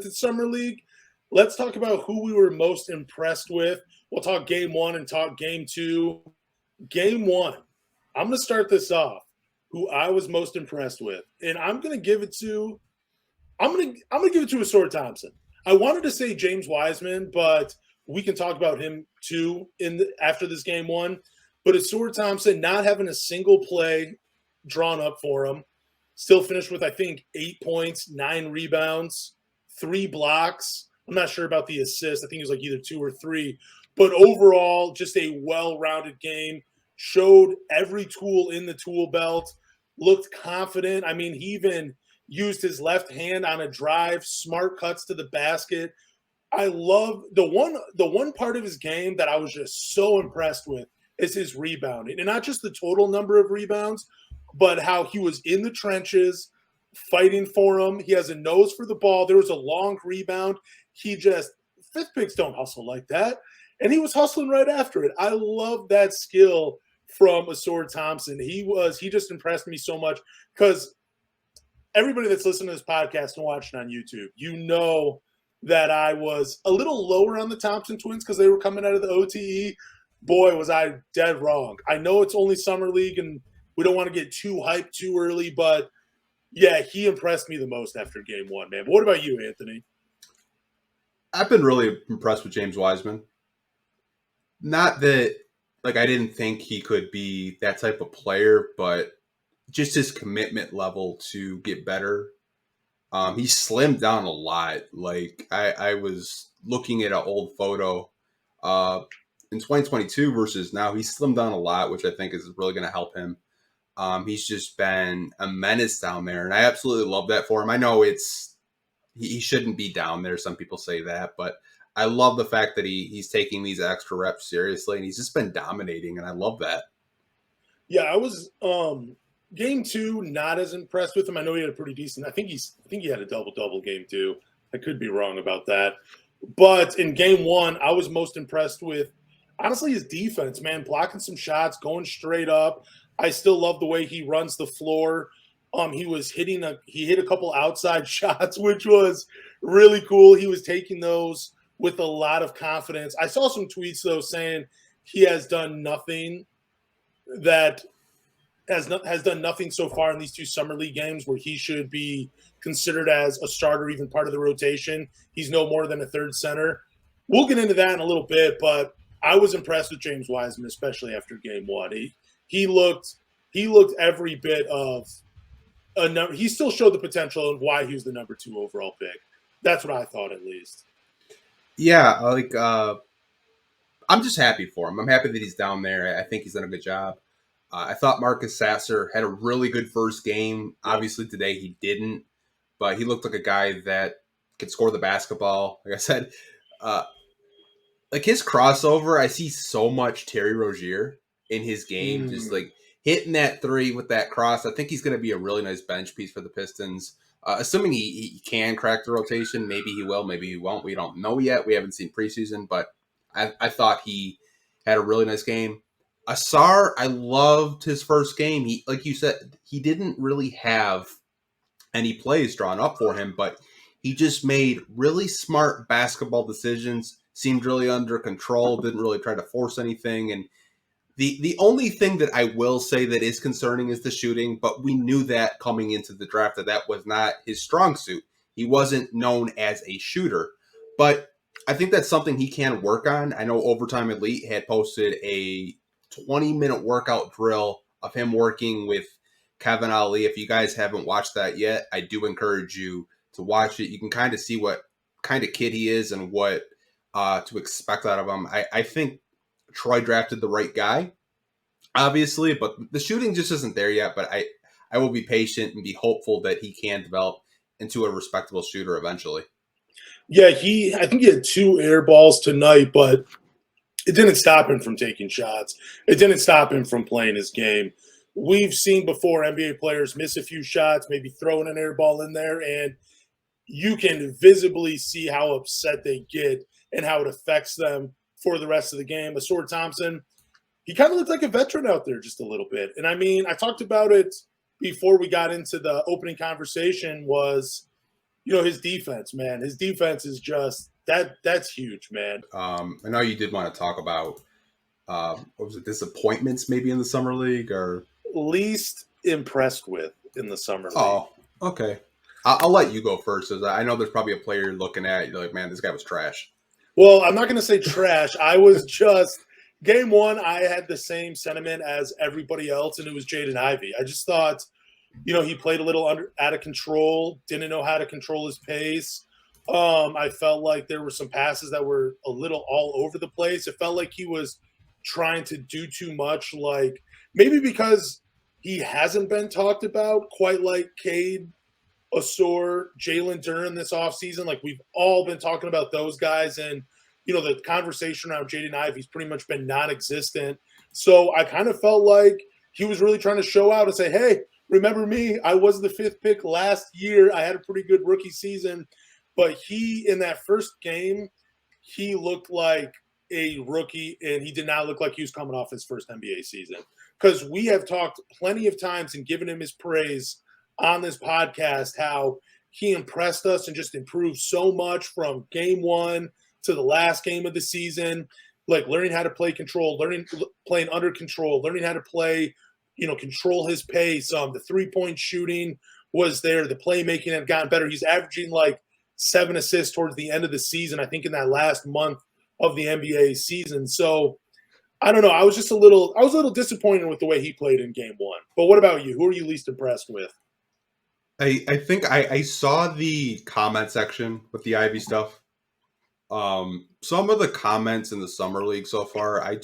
the Summer League. Let's talk about who we were most impressed with. We'll talk game one and talk game two. Game one, I'm going to start this off. Who I was most impressed with, and I'm going to give it to Asor Thompson. I wanted to say James Wiseman, but we can talk about him too after this game one. But Asor Thompson not having a single play drawn up for him, still finished with I think 8 points, 9 rebounds, 3 blocks. I'm not sure about the assist. I think it was like either 2 or 3. But overall, just a well-rounded game. Showed every tool in the tool belt. Looked confident. I mean, he even used his left hand on a drive. Smart cuts to the basket. I love the one part of his game that I was just so impressed with is his rebounding. And not just the total number of rebounds, but how he was in the trenches fighting for him. He has a nose for the ball. There was a long rebound. Fifth picks don't hustle like that. And he was hustling right after it. I love that skill from Asor Thompson. He just impressed me so much because everybody that's listening to this podcast and watching on YouTube, you know that I was a little lower on the Thompson twins because they were coming out of the OTE. Boy, was I dead wrong. I know it's only Summer League and we don't want to get too hyped too early, but yeah, he impressed me the most after game one, man. But what about you, Anthony? I've been really impressed with James Wiseman. Not that, I didn't think he could be that type of player, but just his commitment level to get better. He slimmed down a lot. I was looking at an old photo in 2022 versus now. He slimmed down a lot, which I think is really going to help him. He's just been a menace down there, and I absolutely love that for him. I know he shouldn't be down there. Some people say that, but I love the fact that he's taking these extra reps seriously, and he's just been dominating, and I love that. Yeah, I was game two not as impressed with him. I know he had a pretty decent. I think he had a double game too. I could be wrong about that, but in game one, I was most impressed with honestly his defense. Man, blocking some shots, going straight up. I still love the way he runs the floor. He hit a couple outside shots, which was really cool. He was taking those with a lot of confidence. I saw some tweets though saying he has done nothing that has done nothing so far in these 2 Summer League games where he should be considered as a starter, even part of the rotation. He's no more than a third center. We'll get into that in a little bit, but I was impressed with James Wiseman, especially after game one. He looked every bit of a number. He still showed the potential and why he was the number 2 overall pick. That's what I thought, at least. Yeah, I'm just happy for him. I'm happy that he's down there. I think he's done a good job. I thought Marcus Sasser had a really good first game. Obviously today he didn't, but he looked like a guy that could score the basketball. Like I said, his crossover, I see so much Terry Rozier in his game, just hitting that 3 with that cross. I think he's going to be a really nice bench piece for the Pistons. Assuming he can crack the rotation, maybe he will, maybe he won't. We don't know yet. We haven't seen preseason, but I thought he had a really nice game. Asar, I loved his first game. He, like you said, he didn't really have any plays drawn up for him, but he just made really smart basketball decisions, seemed really under control, didn't really try to force anything. And the only thing that I will say that is concerning is the shooting, but we knew that coming into the draft that was not his strong suit. He wasn't known as a shooter, but I think that's something he can work on. I know Overtime Elite had posted a 20-minute workout drill of him working with Kevin Ali. If you guys haven't watched that yet, I do encourage you to watch it. You can kind of see what kind of kid he is and what to expect out of him. I think Troy drafted the right guy, obviously, but the shooting just isn't there yet. But I will be patient and be hopeful that he can develop into a respectable shooter eventually. Yeah, I think he had 2 air balls tonight, but it didn't stop him from taking shots. It didn't stop him from playing his game. We've seen before NBA players miss a few shots, maybe throwing an air ball in there, and you can visibly see how upset they get and how it affects them for the rest of the game. Asor Thompson, he kind of looked like a veteran out there just a little bit. And I mean, I talked about it before we got into the opening conversation was, his defense, man. His defense is just that's huge, man. I know you did want to talk about what was it, disappointments maybe in the summer league or Least impressed with in the summer league. Oh, okay. I'll let you go first. As I know there's probably a player you're looking at. You're like, man, this guy was trash. Well, I'm not going to say trash. I was just game one. I had the same sentiment as everybody else, and it was Jaden Ivey. I just thought, he played a little out of control. Didn't know how to control his pace. I felt like there were some passes that were a little all over the place. It felt like he was trying to do too much, like maybe because he hasn't been talked about quite like Cade, Asor, Jalen Duren this offseason. Like we've all been talking about those guys, and the conversation around Jaden Ivey's pretty much been non-existent. So I kind of felt like he was really trying to show out and say, hey, remember me? I was the 5th pick last year. I had a pretty good rookie season. But he, in that first game, he looked like a rookie, and he did not look like he was coming off his first NBA season. Because we have talked plenty of times and given him his praise on this podcast, how he impressed us and just improved so much from game one to the last game of the season, like learning how to play control, playing under control, learning how to play, control his pace. The 3-point shooting was there. The playmaking had gotten better. He's averaging like 7 assists towards the end of the season, I think in that last month of the NBA season. So I don't know. I was a little disappointed with the way he played in game one. But what about you? Who are you least impressed with? I think I saw the comment section with the Ivy stuff. Some of the comments in the summer league so far, I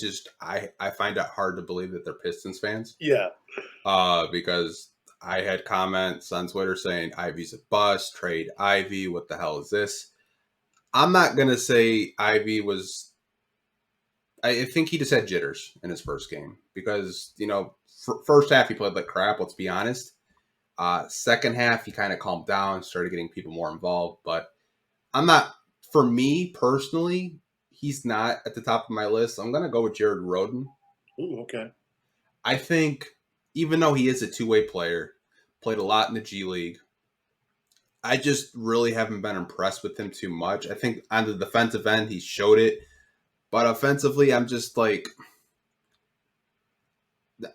find it hard to believe that they're Pistons fans. Yeah. Because I had comments on Twitter saying Ivy's a bust, trade Ivy, what the hell is this? I'm not going to say Ivy was – I think he just had jitters in his first game because, first half he played like crap, let's be honest. Second half he kind of calmed down, started getting people more involved. But I'm not – for me personally, he's not at the top of my list. I'm going to go with Jared Rhoden. Ooh, okay. I think even though he is a two-way player, played a lot in the G League, I just really haven't been impressed with him too much. I think on the defensive end, he showed it. But offensively, I'm just like,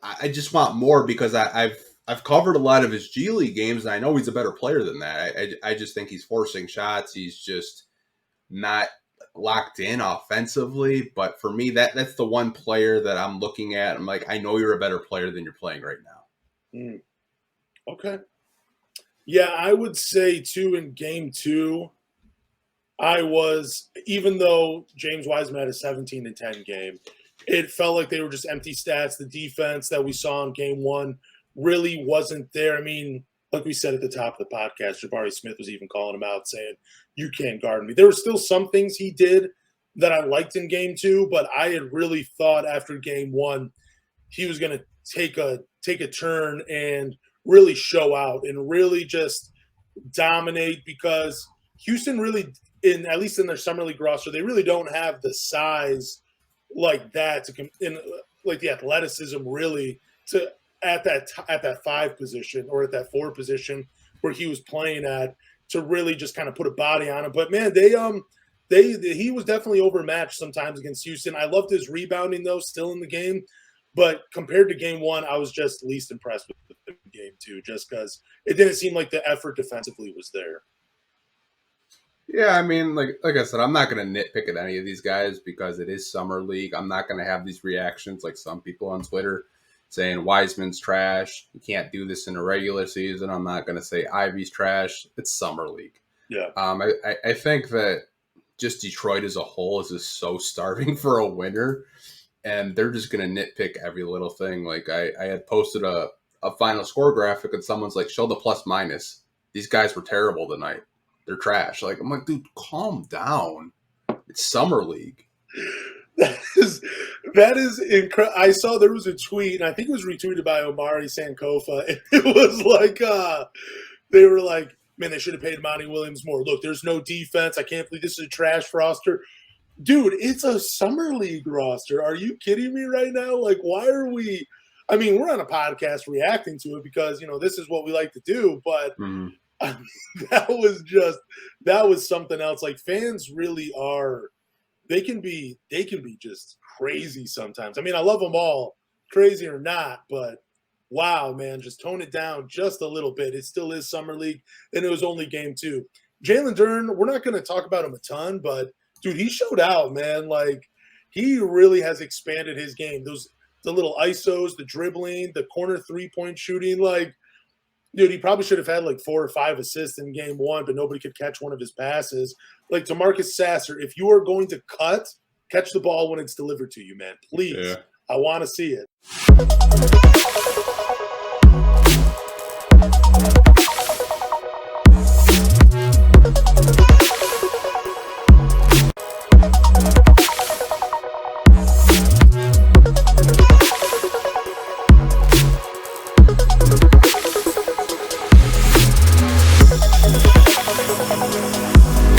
I just want more because I've covered a lot of his G League games, and I know he's a better player than that. I just think he's forcing shots. He's just not locked in offensively. But for me, that's the one player that I'm looking at. I'm like, I know you're a better player than you're playing right now. Okay. Yeah, I would say, too, in game two, even though James Wiseman had a 17-10 game, it felt like they were just empty stats. The defense that we saw in game one really wasn't there. I mean, like we said at the top of the podcast, Jabari Smith was even calling him out saying, you can't guard me. There were still some things he did that I liked in game two, but I had really thought after game one he was going to take a turn and really show out and really just dominate because Houston really, at least in their summer league roster, they really don't have the size like that like the athleticism really to at that 5 position or at that 4 position where he was playing at to really just kind of put a body on him. But man, he was definitely overmatched sometimes against Houston. I loved his rebounding though, still in the game. But compared to game one, I was just least impressed with the game two, just because it didn't seem like the effort defensively was there. Yeah, I mean, like I said, I'm not going to nitpick at any of these guys because it is summer league. I'm not going to have these reactions like some people on Twitter saying Wiseman's trash. You can't do this in a regular season. I'm not going to say Ivy's trash. It's summer league. Yeah. I think that just Detroit as a whole is just so starving for a winner. And they're just going to nitpick every little thing. Like I had posted a final score graphic and someone's like, show the plus minus. These guys were terrible tonight. They're trash. Like, I'm like, dude, calm down. It's summer league. That is incredible. I saw there was a tweet, and I think it was retweeted by Omari Sankofa. And it was like, they were like, man, they should have paid Monty Williams more. Look, there's no defense. I can't believe this is a trash roster. Dude, it's a summer league roster. Are you kidding me right now? Like, why are we – I mean, we're on a podcast reacting to it because, this is what we like to do. But That was something else. Like fans really are. They can be just crazy sometimes. I mean, I love them all, crazy or not, but wow, man, just tone it down just a little bit. It still is Summer League, and it was only game 2. Jalen Duren, we're not going to talk about him a ton, but dude, he showed out, man. Like he really has expanded his game. The little ISOs, the dribbling, the corner 3-point shooting, like. Dude, he probably should have had like 4 or 5 assists in game 1, but nobody could catch one of his passes. Like DeMarcus Sasser, if you are going to catch the ball when it's delivered to you, man. Please. Yeah. I want to see it.